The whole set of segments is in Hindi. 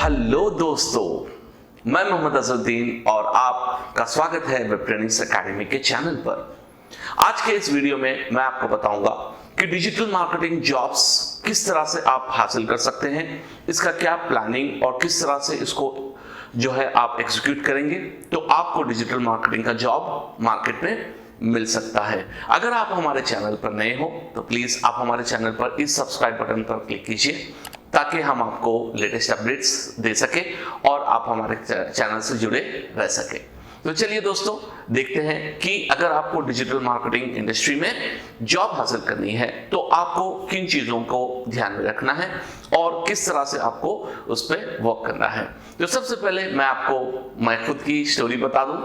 हेलो दोस्तों, मैं मोहम्मद अजहरुद्दीन और आपका स्वागत है वेब ट्रेनिंग्स एकेडमी के चैनल पर। आज के इस वीडियो में मैं आपको बताऊंगा कि डिजिटल मार्केटिंग जॉब्स किस तरह से आप हासिल कर सकते हैं, इसका क्या प्लानिंग और किस तरह से इसको जो है आप एग्जीक्यूट करेंगे तो आपको डिजिटल मार्केटिंग का जॉब मार्केट में मिल सकता है। अगर आप हमारे चैनल पर नए हो तो प्लीज आप हमारे चैनल पर इस सब्सक्राइब बटन पर क्लिक कीजिए ताकि हम आपको लेटेस्ट अपडेट्स दे सके और आप हमारे चैनल से जुड़े रह सके। तो चलिए दोस्तों, देखते हैं कि अगर आपको डिजिटल मार्केटिंग इंडस्ट्री में जॉब हासिल करनी है तो आपको किन चीजों को ध्यान में रखना है और किस तरह से आपको उस पर वर्क करना है। तो सबसे पहले मैं खुद की स्टोरी बता दूं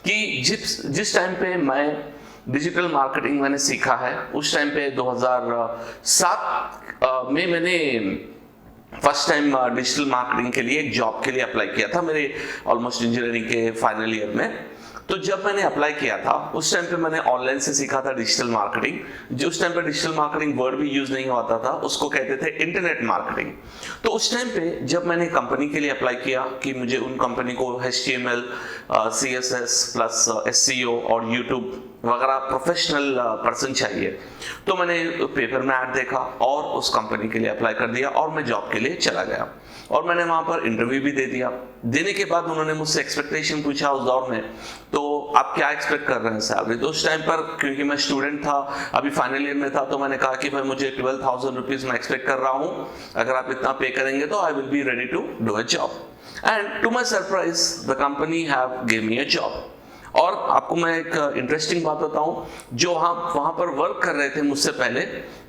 कि जिस टाइम पे मैं डिजिटल मार्केटिंग मैंने सीखा है उस टाइम पे 2007 में मैंने फर्स्ट टाइम डिजिटल मार्केटिंग के लिए एक जॉब के लिए अप्लाई किया था, मेरे ऑलमोस्ट इंजीनियरिंग के फाइनल ईयर में। तो जब मैंने अप्लाई किया था उस टाइम पे मैंने ऑनलाइन से सीखा था डिजिटल मार्केटिंग। जो उस टाइम पे डिजिटल मार्केटिंग वर्ड भी यूज नहीं होता था, उसको कहते थे इंटरनेट मार्केटिंग। तो उस टाइम पे जब मैंने कंपनी के लिए अप्लाई किया कि मुझे उन कंपनी को HTML, CSS प्लस SEO और यूट्यूब वगैरह प्रोफेशनल पर्सन चाहिए, तो मैंने पेपर में ऐड देखा और उस कंपनी के लिए अप्लाई कर दिया और मैं जॉब के लिए चला गया और मैंने वहां पर इंटरव्यू भी दे दिया। देने के बाद उन्होंने मुझसे एक्सपेक्टेशन पूछा उस दौर में, तो आप क्या एक्सपेक्ट कर रहे हैं सैलरी। तो उस टाइम पर क्योंकि मैं स्टूडेंट था, अभी फाइनल ईयर में था, तो मैंने कहा कि भाई मुझे 12,000 रुपीज मैं एक्सपेक्ट कर रहा हूँ, अगर आप इतना पे करेंगे तो I will be ready to do a job. And to my surprise the company have give me a job. और आपको मैं एक इंटरेस्टिंग बात बताऊं, जो वहां पर वर्क कर रहे थे मुझसे पहले,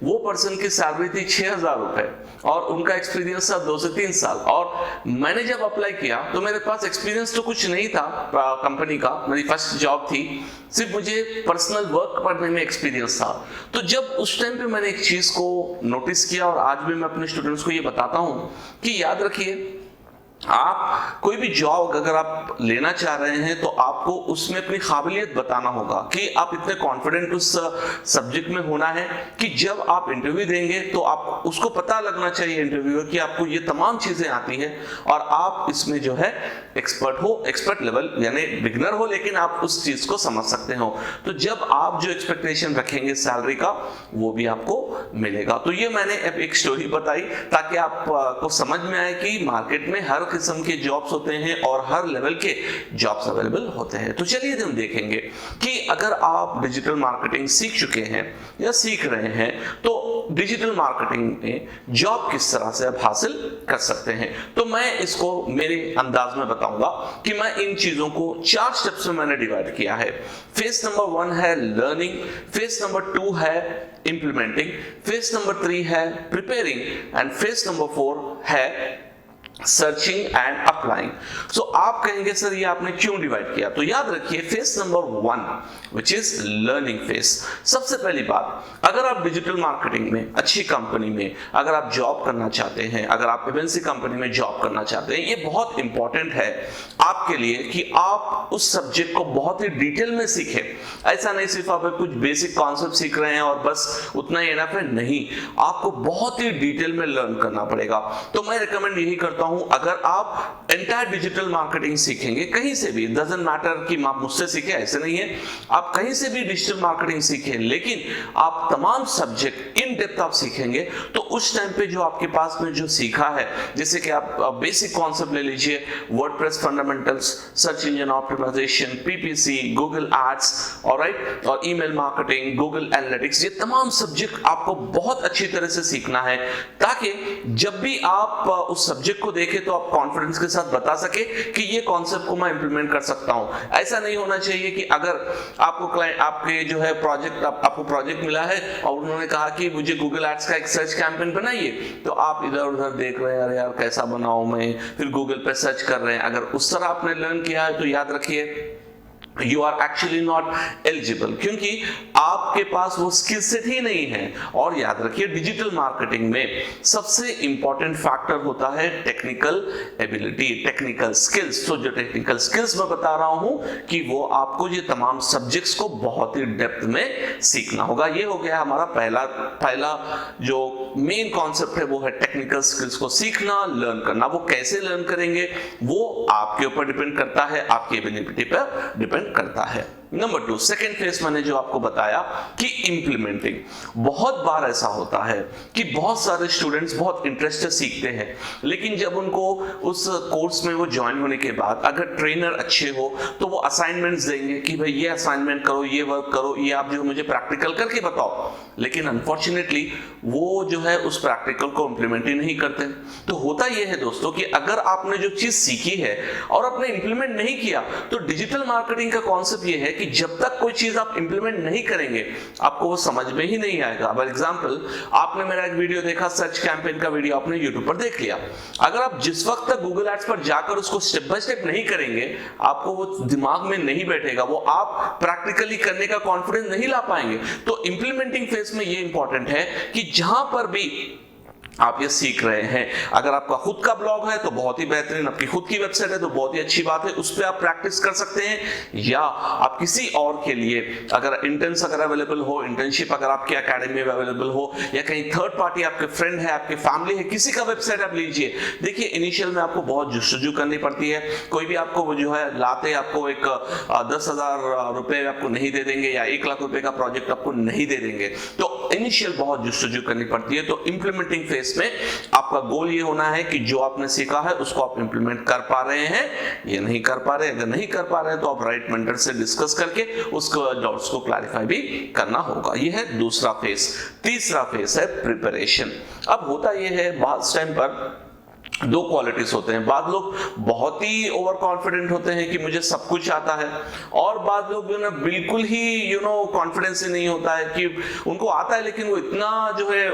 वो पर्सन की सैलरी थी 6,000 रुपए और उनका एक्सपीरियंस था 2 से 3 साल। और मैंने जब अप्लाई किया तो मेरे पास एक्सपीरियंस तो कुछ नहीं था कंपनी का, मेरी फर्स्ट जॉब थी, सिर्फ मुझे पर्सनल वर्क करने में एक्सपीरियंस था। तो जब उस टाइम पे मैंने एक चीज को नोटिस किया और आज भी मैं अपने स्टूडेंट्स को ये बताता हूं कि याद रखिए, आप कोई भी जॉब अगर आप लेना चाह रहे हैं तो आपको उसमें अपनी काबिलियत बताना होगा कि आप इतने कॉन्फिडेंट उस सब्जेक्ट में होना है कि जब आप इंटरव्यू देंगे तो आप उसको पता लगना चाहिए इंटरव्यूअर कि आपको ये तमाम चीजें आती हैं और आप इसमें जो है एक्सपर्ट लेवल यानी बिगिनर हो, लेकिन आप उस चीज को समझ सकते हो। तो जब आप जो एक्सपेक्टेशन रखेंगे सैलरी का वो भी आपको मिलेगा। तो ये मैंने एक स्टोरी बताई ताकि आपको समझ में आए कि मार्केट में हर किस्म के जॉब्स होते हैं और हर लेवल के जॉब्स अवेलेबल होते हैं। तो चलिए हम देखेंगे कि अगर आप डिजिटल मार्केटिंग सीख चुके हैं या सीख रहे हैं तो डिजिटल मार्केटिंग में जॉब किस तरह से आप हासिल कर सकते हैं। तो मैं इसको मेरे अंदाज में बताऊंगा कि मैं इन चीजों को 4 स्टेप्स में मैंने डिवाइड किया है। फेज नंबर 1 है लर्निंग, फेज नंबर 2 है इंप्लीमेंटिंग, फेज नंबर 3 है प्रिपेयरिंग एंड फेज नंबर 4 है सर्चिंग एंड अप्लाइंग। सो आप कहेंगे सर ये आपने क्यों डिवाइड किया, तो याद रखिए phase number 1 which is learning phase. सबसे पहली बात, अगर आप डिजिटल मार्केटिंग में अच्छी कंपनी में अगर आप जॉब करना चाहते हैं, अगर आप एमएनसी कंपनी में जॉब करना चाहते हैं, ये बहुत इंपॉर्टेंट है आपके लिए कि आप उस सब्जेक्ट को बहुत ही डिटेल में सीखें। ऐसा नहीं सिर्फ आप कुछ बेसिक कॉन्सेप्ट सीख रहे हैं और बस उतना ही एनफ है, नहीं, आपको बहुत ही डिटेल में लर्न करना पड़ेगा। तो मैं रिकमेंड यही करता हूं, अगर आप एंटायर डिजिटल मार्केटिंग सीखेंगे कहीं से भी, डजंट मैटर कि आप मुझसे सीखे, ऐसे नहीं है, आप कहीं से भी डिजिटल मार्केटिंग सीखें, लेकिन आप तमाम सब्जेक्ट इन डेप्थ आप सीखेंगे तो उस टाइम पे जो आपके पास में जो सीखा है, जैसे कि आप बेसिक कॉन्सेप्ट ले लीजिए, WordPress fundamentals, search engine optimization, PPC, Google ads, alright, और ईमेल मार्केटिंग, गूगल एनालिटिक्स, ये तमाम सब्जेक्ट आपको बहुत अच्छी तरह से सीखना है ताकि जब भी आप उस सब्जेक्ट को देखें तो आप कॉन्फिडेंस के साथ बता सके कि ये कॉन्सेप्ट को मैं इंप्लीमेंट कर सकता हूं। ऐसा नहीं होना चाहिए कि अगर आपको क्लाइंट आपके जो है आपको प्रोजेक्ट मिला है और उन्होंने कहा कि मुझे गूगल एड्स का एक सर्च कैंपेन बनाइए, तो आप इधर उधर देख रहे हैं, अरे यार कैसा बनाऊं मैं, फिर गूगल पे सर्च कर रहे हैं। अगर उस तरह आपने लर्न किया है तो याद रखिए you are actually not eligible, क्योंकि आपके पास वो स्किल सेट ही नहीं है। और याद रखिए डिजिटल मार्केटिंग में सबसे इंपॉर्टेंट फैक्टर होता है टेक्निकल एबिलिटी, टेक्निकल स्किल्स। तो जो टेक्निकल स्किल्स मैं बता रहा हूं कि वो आपको ये तमाम सब्जेक्ट्स को बहुत ही डेप्थ में सीखना होगा। ये हो गया हमारा पहला जो मेन कॉन्सेप्ट है, वो है टेक्निकल स्किल्स को सीखना, लर्न करना। वो कैसे लर्न करेंगे वो आपके ऊपर डिपेंड करता है, आपकी एबिलिटी पर डिपेंड करता है। नंबर 2, सेकेंड फेज मैंने जो आपको बताया कि इंप्लीमेंटिंग। बहुत बार ऐसा होता है कि बहुत सारे स्टूडेंट्स बहुत इंटरेस्ट से सीखते हैं, लेकिन जब उनको उस कोर्स में वो ज्वाइन होने के बाद अगर ट्रेनर अच्छे हो तो वो असाइनमेंट्स देंगे कि भाई ये असाइनमेंट करो, ये वर्क करो, ये आप जो मुझे प्रैक्टिकल करके बताओ। लेकिन अनफॉर्चुनेटली वो जो है उस प्रैक्टिकल को इंप्लीमेंट ही नहीं करते। तो होता यह है दोस्तों कि अगर आपने जो चीज सीखी है और आपने इंप्लीमेंट नहीं किया, तो डिजिटल मार्केटिंग का कॉन्सेप्ट ये है कि जब तक कोई चीज आप इंप्लीमेंट नहीं करेंगे आपको वो समझ में ही नहीं आएगा। फॉर एग्जांपल, आपने मेरा एक वीडियो देखा, सर्च कैंपेन का वीडियो आपने यूट्यूब पर देख लिया। अगर आप जिस वक्त तक गूगल एड्स पर जाकर उसको स्टेप बाय स्टेप नहीं करेंगे, आपको वो दिमाग में नहीं बैठेगा, वो आप प्रैक्टिकली करने का कॉन्फिडेंस नहीं ला पाएंगे। तो इंप्लीमेंटिंग फेज में ये इंपॉर्टेंट है कि जहां पर भी आप ये सीख रहे हैं, अगर आपका खुद का ब्लॉग है तो बहुत ही बेहतरीन, आपकी खुद की वेबसाइट है तो बहुत ही अच्छी बात है, उस पर आप प्रैक्टिस कर सकते हैं। या आप किसी और के लिए अगर इंटर्न्स अगर अवेलेबल हो, इंटर्नशिप अगर आपके एकेडमी में अवेलेबल हो, या कहीं थर्ड पार्टी आपके फ्रेंड है, आपके फैमिली है, किसी का वेबसाइट आप लीजिए। देखिए इनिशियल में आपको बहुत जुस्तजू करनी पड़ती है, कोई भी आपको जो है लाते आपको एक 10,000 रुपए आपको नहीं दे देंगे या 1 लाख रुपए का प्रोजेक्ट आपको नहीं दे देंगे। तो इनिशियल बहुत जुस्तजू करनी पड़ती है। तो इंप्लीमेंटिंग फेज में आपका गोल ये होना है कि जो आपने सीखा है उसको आप इंप्लीमेंट कर पा रहे हैं या नहीं कर पा रहे हैं। अगर नहीं कर पा रहे हैं तो आप राइट मेंटर से डिस्कस करके उसको डाउट्स को क्लैरिफाई भी करना होगा। ये है दूसरा फेज। तीसरा फेज है प्रिपरेशन। अब होता यह है बहुत टाइम पर दो क्वालिटीज होते हैं। बाद लोग बहुत ही ओवर कॉन्फिडेंट होते हैं कि मुझे सब कुछ आता है, और बाद लोग जो ना बिल्कुल ही कॉन्फिडेंस ही नहीं होता है कि उनको आता है, लेकिन वो इतना जो है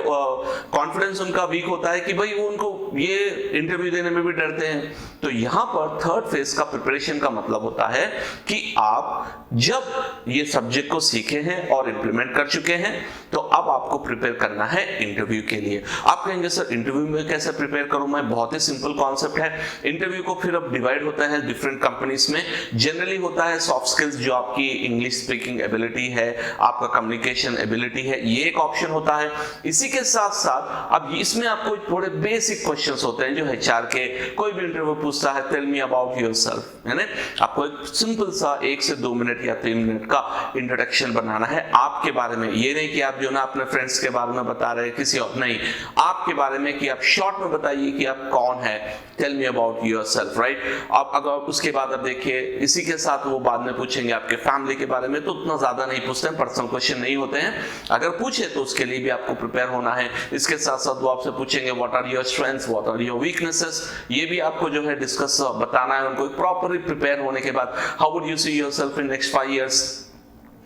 कॉन्फिडेंस उनका वीक होता है कि भाई वो उनको ये इंटरव्यू देने में भी डरते हैं। तो यहाँ पर थर्ड फेज का प्रिपरेशन का मतलब होता है कि आप जब ये सब्जेक्ट को सीखे हैं और इंप्लीमेंट कर चुके हैं, तो अब आपको प्रिपेयर करना है इंटरव्यू के लिए। आप कहेंगे सर इंटरव्यू में कैसे प्रिपेयर करूं मैं? बहुत ही सिंपल कॉन्सेप्ट है। इंटरव्यू को फिर अब डिवाइड होता है डिफरेंट कंपनीज में। जनरली होता है सॉफ्ट स्किल्स, जो आपकी इंग्लिश स्पीकिंग एबिलिटी है, आपका कम्युनिकेशन एबिलिटी है, ये एक ऑप्शन होता है। इसी के साथ साथ अब इसमें आपको थोड़े बेसिक क्वेश्चंस होते हैं जो एचआर के कोई भी इंटरव्यू पूछता है, टेल मी अबाउट योरसेल्फ, है ना। आपको एक सिंपल सा 1 से 2 मिनट या 3 मिनट का इंट्रोडक्शन बनाना है आपके बारे में। ये नहीं कि आप जो ना अपने फ्रेंड्स के बारे में बता रहे हैं किसी और, नहीं, आपके बारे में कि आप शॉर्ट में बताइए कि आप कौन है, tell me about yourself, right. आप अगर उसके बाद आप देखिए इसी के साथ वो बाद में पूछेंगे आपके फैमिली के बारे में, तो उतना ज्यादा नहीं पूछते हैं, पर्सनल क्वेश्चन नहीं होते हैं। अगर पूछे तो उसके लिए भी आपको प्रिपेयर होना है। इसके साथ साथ वो आपसे पूछेंगे what are your strengths, what are your weaknesses, ये भी आपको जो है डिस्कस बताना है उनको। प्रॉपरली प्रिपेयर होने के बाद how would you see yourself in next 5 years,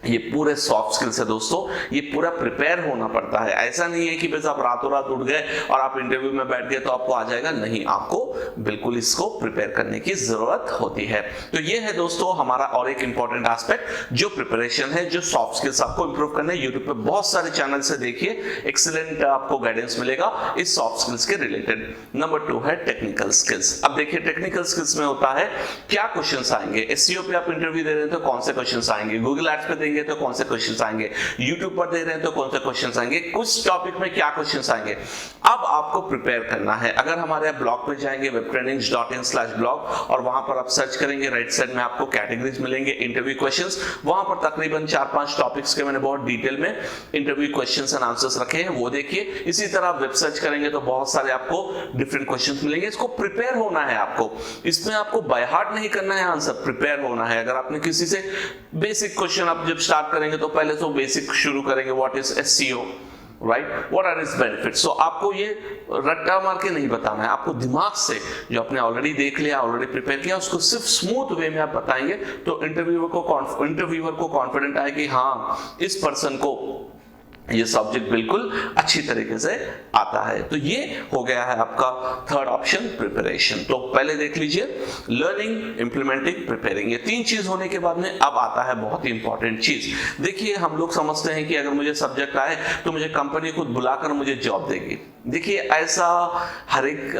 ये पूरे सॉफ्ट स्किल्स है दोस्तों। ये पूरा प्रिपेयर होना पड़ता है। ऐसा नहीं है कि बस आप रातों रात उठ गए और आप इंटरव्यू में बैठ गए तो आपको आ जाएगा, नहीं, आपको बिल्कुल इसको प्रिपेयर करने की जरूरत होती है। तो ये है दोस्तों हमारा और एक इंपॉर्टेंट एस्पेक्ट जो प्रिपरेशन है, जो सॉफ्ट स्किल्स आपको इंप्रूव करने। यूट्यूब पे बहुत सारे चैनल से देखिए, एक्सीलेंट आपको गाइडेंस मिलेगा इस सॉफ्ट स्किल्स के रिलेटेड। नंबर 2 है टेक्निकल स्किल्स। अब देखिए टेक्निकल स्किल्स में होता है क्या क्वेश्चंस आएंगे। एसईओ पे आप इंटरव्यू दे रहे हैं तो कौन से क्वेश्चंस आएंगे, गूगल एड्स पे तो कौन से क्वेश्चंस आएंगे, यूट्यूब पर दे रहे हैं तो कौन से क्वेश्चंस आएंगे, कुछ टॉपिक में क्या क्वेश्चंस आएंगे। अब आपको प्रिपेयर करना है। अगर हमारे ब्लॉग पे जाएंगे webtrainings.in/blog और वहां पर आप सर्च करेंगे, राइट साइड में आपको कैटेगरीज मिलेंगे इंटरव्यू क्वेश्चंस। वहां पर तकरीबन 4-5 टॉपिक्स के मैंने बहुत डिटेल में इंटरव्यू क्वेश्चंस एंड आंसर्स रखे हैं, वो देखिए। इसी तरह आप वेब सर्च करेंगे तो बहुत सारे आपको डिफरेंट क्वेश्चंस मिलेंगे। इसको प्रिपेयर होना है आपको, इसमें आपको बाय हार्ट नहीं करना है आंसर, प्रिपेयर होना है। अगर आपने किसी से बेसिक क्वेश्चन आप जब स्टार्ट करेंगे तो पहले तो बेसिक शुरू करेंगे, what is SEO, right, what are its benefits. So आपको ये रट्टा मार के नहीं बताना है, आपको दिमाग से जो आपने ऑलरेडी देख लिया, ऑलरेडी प्रिपेयर किया, उसको सिर्फ स्मूथ वे में आप बताएंगे तो इंटरव्यूअर को कॉन्फिडेंट आए कि हाँ, इस पर्सन को ये सब्जेक्ट बिल्कुल अच्छी तरीके से आता है। तो ये हो गया है आपका थर्ड ऑप्शन, प्रिपरेशन। तो पहले देख लीजिए, लर्निंग, इंप्लीमेंटिंग, प्रिपेयरिंग, ये तीन चीज होने के बाद में अब आता है बहुत ही इंपॉर्टेंट चीज। देखिए, हम लोग समझते हैं कि अगर मुझे सब्जेक्ट आए तो मुझे कंपनी खुद बुलाकर मुझे जॉब देगी। देखिए, ऐसा हर एक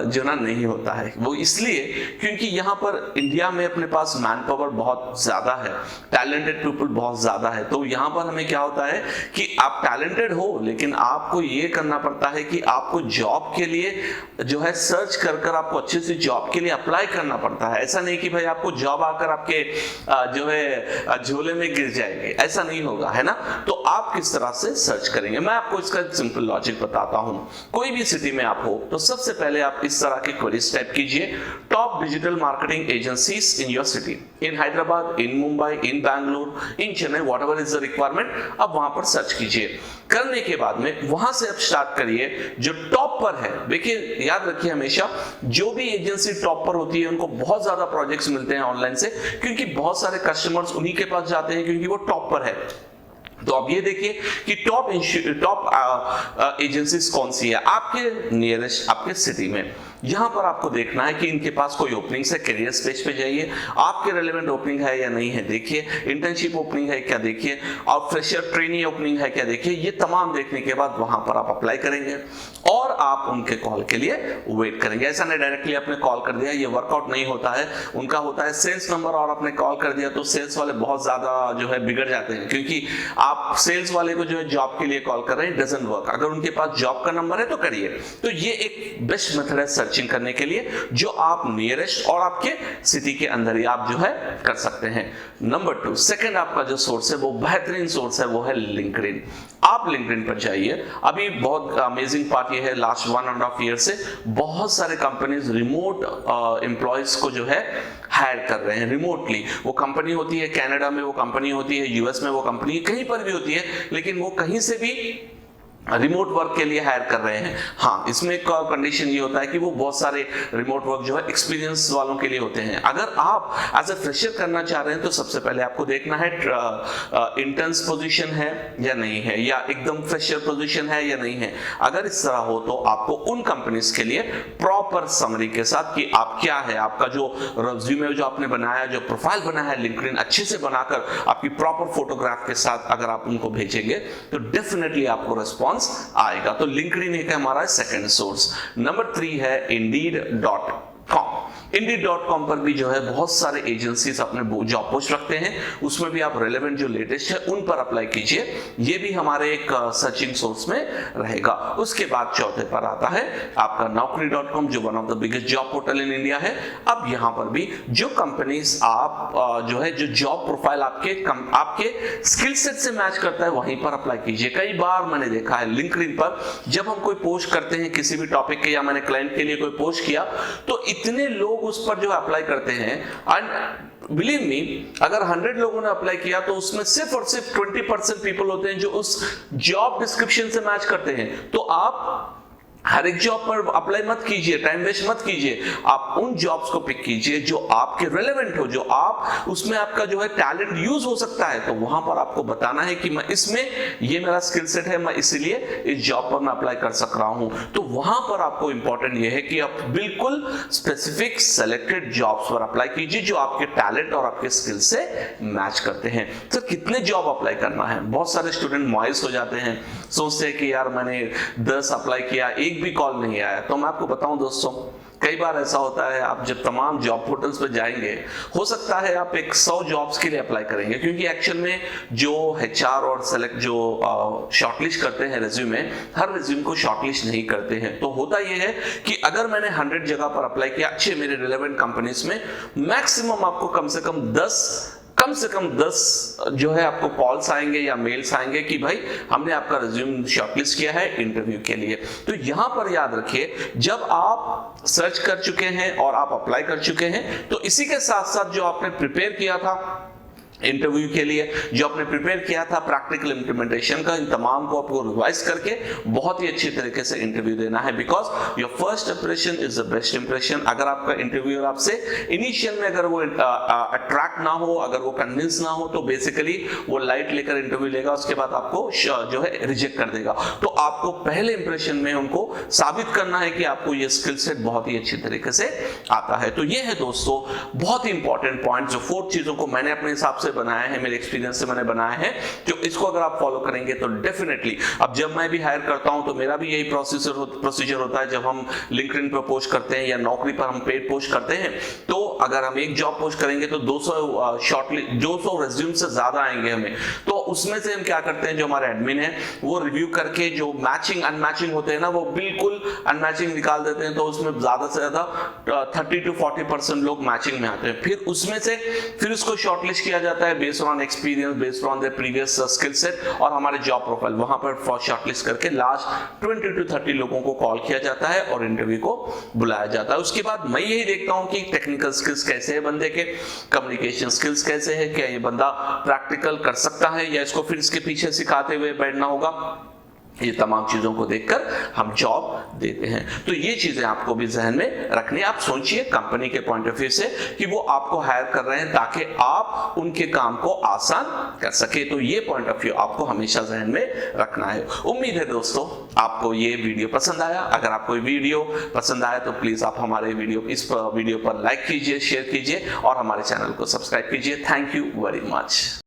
जो ना नहीं होता है। वो इसलिए क्योंकि यहाँ पर इंडिया में अपने पास मैन पावर बहुत ज्यादा है, टैलेंटेड पीपल बहुत ज्यादा है। तो यहाँ पर हमें क्या होता है कि आप टैलेंटेड हो, लेकिन आपको ये करना पड़ता है कि आपको जॉब के लिए जो है सर्च कर कर आपको अच्छे से जॉब के लिए अप्लाई करना पड़ता है। ऐसा नहीं कि भाई आपको जॉब आकर आपके जो है झोले में गिर जाएगी, ऐसा नहीं होगा, है ना। तो आप किस तरह से सर्च करेंगे, मैं आपको इसका सिंपल लॉजिक बताता हूं। कोई भी सिटी में आप हो तो सबसे पहले आप इस तरह की क्वेरीज टाइप कीजिए, top digital marketing agencies in your city, in Hyderabad, in Mumbai, in Bangalore, in Chennai, whatever is the requirement. अब वहां पर सर्च कीजिए। करने के बाद में वहां से अब स्टार्ट करिए जो टॉप पर है। देखिए, याद रखिए हमेशा जो भी एजेंसी टॉप पर होती है उनको बहुत ज्यादा प्रोजेक्ट्स मिलते हैं ऑनलाइन से, क्योंकि बहुत सारे कस्टमर्स उन्हीं के पास जाते हैं क्योंकि वो टॉप पर है। तो अब ये देखिए कि टॉप एजेंसीज कौन सी है आपके नियरेस्ट, आपके सिटी में। यहां पर आपको देखना है कि इनके पास कोई ओपनिंग्स है, करियर पेज पे जाइए, आपके रेलेवेंट ओपनिंग है या नहीं है देखिए, इंटर्नशिप ओपनिंग है क्या देखिए, और फ्रेशर ट्रेनी ओपनिंग है क्या देखिए। ये तमाम देखने के बाद वहां पर आप अप्लाई करेंगे और आप उनके कॉल के लिए वेट करेंगे। ऐसा नहीं डायरेक्टली आपने कॉल कर दिया, ये वर्कआउट नहीं होता है। उनका होता है सेल्स नंबर और आपने कॉल कर दिया तो सेल्स वाले बहुत ज्यादा जो है बिगड़ जाते हैं, क्योंकि आप सेल्स वाले को जो है जॉब के लिए कॉल कर रहे हैं, डजंट वर्क। अगर उनके पास जॉब का नंबर है तो करिए। तो ये एक बेस्ट मेथड है सर्चिंग करने के लिए, जो आप नियरेस्ट और आपके सिटी के अंदर ही आप जो है कर सकते हैं। नंबर 2, सेकंड आपका जो सोर्स है वो बेहतरीन सोर्स है, वो है लिंक्डइन। आप लिंक्डइन पर जाइए। अभी बहुत अमेजिंग पार्ट ये है, लास्ट 1.5 ईयर से बहुत सारे कंपनीज रिमोट एम्प्लॉयज को जो है हायर कर रहे हैं रिमोटली। वो कंपनी होती है कनाडा में, वो कंपनी होती है यूएस में, वो कंपनी कहीं पर भी होती है, लेकिन वो कहीं से भी रिमोट वर्क के लिए हायर कर रहे हैं। हाँ, इसमें एक कंडीशन ये होता है कि वो बहुत सारे रिमोट वर्क जो है एक्सपीरियंस वालों के लिए होते हैं। अगर आप एज ए फ्रेशर करना चाह रहे हैं तो सबसे पहले आपको देखना है इंटर्न्स पोजीशन है या नहीं है, या एकदम फ्रेशर पोजीशन है या नहीं है। अगर इस तरह हो तो आपको उन कंपनीज के लिए प्रॉपर समरी के साथ कि आप क्या है, आपका जो रिज्यूमे जो आपने बनाया, जो प्रोफाइल बनाया है लिंक्डइन अच्छे से बनाकर आपकी प्रॉपर फोटोग्राफ के साथ अगर आप उनको भेजेंगे तो डेफिनेटली आपको रिस्पॉन्स आएगा। तो लिंक्डइन एक हमारा सेकंड सोर्स। नंबर 3 है Indeed.com। Indeed.com पर भी जो है बहुत सारे एजेंसीज अपने जॉब पोस्ट रखते हैं, उसमें भी आप रेलेवेंट जो लेटेस्ट है उन पर अप्लाई कीजिए। ये भी हमारे एक सर्चिंग सोर्स में रहेगा। उसके बाद चौथे पर आता है आपका Naukri.com, जो one of the biggest job portal in India है। अब यहाँ पर भी जो कंपनीज आप जो है जो जॉब प्रोफाइल आपके स्किल सेट से मैच करता है वहीं पर अप्लाई कीजिए। कई बार मैंने देखा है लिंक्डइन पर जब हम कोई पोस्ट करते हैं किसी भी टॉपिक के, या मैंने क्लाइंट के लिए कोई पोस्ट किया, तो इतने लोग उस पर जो अप्लाई करते हैं, एंड बिलीव मी, अगर 100 लोगों ने अप्लाई किया तो उसमें सिर्फ और सिर्फ 20% पीपल होते हैं जो उस जॉब डिस्क्रिप्शन से मैच करते हैं। तो आप हर एक जॉब पर अप्लाई मत कीजिए, टाइम वेस्ट मत कीजिए। आप उन जॉब्स को पिक कीजिए जो आपके रेलेवेंट हो, जो आप उसमें आपका जो है टैलेंट यूज हो सकता है। तो वहां पर आपको बताना है कि मैं इसमें ये मेरा स्किल सेट है, मैं इसीलिए इस जॉब पर मैं अप्लाई कर सक रहा हूं। तो वहां पर आपको इंपॉर्टेंट ये है कि आप बिल्कुल स्पेसिफिक सेलेक्टेड जॉब्स पर अप्लाई कीजिए जो आपके टैलेंट और आपके स्किल से मैच करते हैं। तो कितने जॉब अप्लाई करना है? बहुत सारे स्टूडेंट मायूस हो जाते हैं, सोचते हैं कि यार मैंने 10 अप्लाई किया, एक भी कॉल नहीं आया। तो मैं आपको बताऊं दोस्तों, कई बार ऐसा होता है, आप जब तमाम जॉब पोर्टल्स पे जाएंगे, हो सकता है आप 100 जॉब्स के लिए अप्लाई करेंगे, क्योंकि एक्चुअल में जो HR और सेलेक्ट जो शॉर्टलिस्ट करते हैं रेज्यूमे, हर रेज्यूम को शॉर्टलिस्ट नहीं करते हैं। तो होता यह है कि अगर मैंने 100 जगह पर अप्लाई किया अच्छे मेरे रिलेवेंट कंपनीज में, मैक्सिमम आपको कम से कम 10 जो है आपको कॉल्स आएंगे या मेल्स आएंगे कि भाई हमने आपका रिज्यूम शॉर्टलिस्ट किया है इंटरव्यू के लिए। तो यहां पर याद रखिए, जब आप सर्च कर चुके हैं और आप अप्लाई कर चुके हैं, तो इसी के साथ साथ जो आपने प्रिपेयर किया था इंटरव्यू के लिए जो आपने प्रिपेयर किया था प्रैक्टिकल इंप्लीमेंटेशन का, इन तमाम को आपको रिवाइज करके बहुत ही अच्छी तरीके से इंटरव्यू देना है, because your first impression is the best impression. अगर आपका इंटरव्यूअर आपसे इनिशियल में अगर वो अट्रैक्ट ना हो, अगर वो कन्विंस ना हो, तो बेसिकली वो लाइट लेकर इंटरव्यू लेगा, उसके बाद आपको जो है रिजेक्ट कर देगा। तो आपको पहले इंप्रेशन में उनको साबित करना है कि आपको ये स्किल सेट बहुत ही अच्छी तरीके से आता है। तो ये है दोस्तों बहुत ही इंपॉर्टेंट पॉइंट, जो 4 चीजों को मैंने अपने हिसाब से बनाया है, मेरे एक्सपीरियंस से मैंने बनाया है, जो इसको अगर आप फॉलो करेंगे तो डेफिनेटली, अब जब मैं भी हायर करता हूं तो मेरा भी यही प्रोसीजर होता है। जब हम लिंक्डइन पर पोस्ट करते हैं या नौकरी पर हम पेड पोस्ट करते हैं, तो अगर हम एक जॉब पोस्ट करेंगे तो 200 रेज्यूम से ज्यादा आएंगे हमें। तो उसमें से हम क्या करते हैं, जो हमारे एडमिन है वो रिव्यू करके जो मैचिंग अनमैचिंग होते हैं ना, वो बिल्कुल अनमैचिंग निकाल देते हैं। तो उसमें ज्यादा से ज्यादा 30 to 40% लोग मैचिंग में आते हैं। फिर उसको शॉर्टलिस्ट किया जाता है based on experience, based on their previous skill set और हमारे जॉब प्रोफाइल, वहां पर शॉर्टलिस्ट करके लास्ट 20 to 30 लोगों को कॉल किया जाता है और इंटरव्यू को बुलाया जाता है। उसके बाद मैं यही देखता हूं कि टेक्निकल स्किल्स कैसे है बंदे के, कम्युनिकेशन स्किल्स कैसे है, क्या ये बंदा प्रैक्टिकल कर सकता है या इसको फिर इसके पीछे सिखाते हुए बैठना होगा। ये तमाम चीजों को देखकर हम जॉब देते हैं। तो ये चीजें आपको भी जहन में रखनी है। आप सोचिए कंपनी के पॉइंट ऑफ व्यू से कि वो आपको हायर कर रहे हैं ताकि आप उनके काम को आसान कर सके। तो ये पॉइंट ऑफ व्यू आपको हमेशा जहन में रखना है। उम्मीद है दोस्तों आपको ये वीडियो पसंद आया। अगर आपको वीडियो पसंद आया तो प्लीज आप हमारे इस वीडियो पर लाइक कीजिए, शेयर कीजिए और हमारे चैनल को सब्सक्राइब कीजिए। Thank you very much.